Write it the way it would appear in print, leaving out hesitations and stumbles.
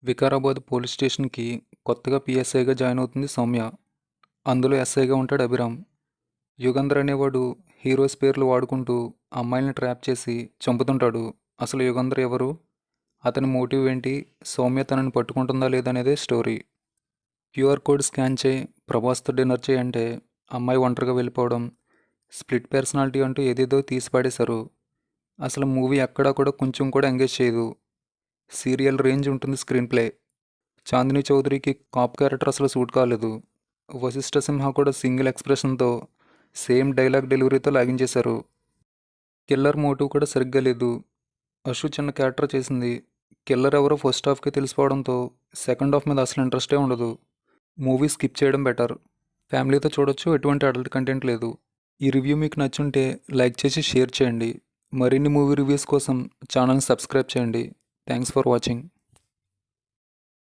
Vikarabad police స్టేషన్కి కొత్తగా పిఎస్ఐగా join అవుతుంది సౌమ్య. అందులో ఎస్ఐగా ఉంటాడు అభిరామ్. యుగంధర్ అనేవాడు హీరోస్ పేర్లు వాడుకుంటూ అమ్మాయిల్ని ట్రాప్ చేసి చంపుతుంటాడు. అసలు యుగంధర్ ఎవరు, అతని మోటివ్ ఏంటి, సౌమ్య తనని పట్టుకుంటుందా లేదనేదే స్టోరీ. క్యూఆర్ కోడ్ స్కాన్ చేయి, ప్రభాస్తో డిన్నర్ చేయి అంటే అమ్మాయి ఒంటరిగా వెళ్ళిపోవడం, స్ప్లిట్ పర్సనాలిటీ అంటూ ఏదేదో తీసి పాడేశారు. అసలు మూవీ ఎక్కడా కూడా కొంచెం కూడా ఎంగేజ్ చేయదు. సీరియల్ రేంజ్ ఉంటుంది స్క్రీన్ ప్లే. చాందిని చౌదరికి కాప్ క్యారెక్టర్ అసలు సూట్ కాలేదు. వశిష్ఠ సింహ కూడా సింగిల్ ఎక్స్ప్రెషన్తో సేమ్ డైలాగ్ డెలివరీతో లాగించేశారు. కిల్లర్ మోటివ్ కూడా సరిగ్గా లేదు. అశు చిన్న క్యారెక్టర్ చేసింది. కిల్లర్ ఎవరో ఫస్ట్ హాఫ్కి తెలిసిపోవడంతో సెకండ్ హాఫ్ మీద అసలు ఇంట్రెస్టే ఉండదు. మూవీ స్కిప్ చేయడం బెటర్. ఫ్యామిలీతో చూడొచ్చు, ఎటువంటి అడల్ట్ కంటెంట్ లేదు. ఈ రివ్యూ మీకు నచ్చుంటే లైక్ చేసి షేర్ చేయండి. మరిన్ని మూవీ రివ్యూస్ కోసం ఛానల్ని సబ్స్క్రైబ్ చేయండి. Thanks for watching.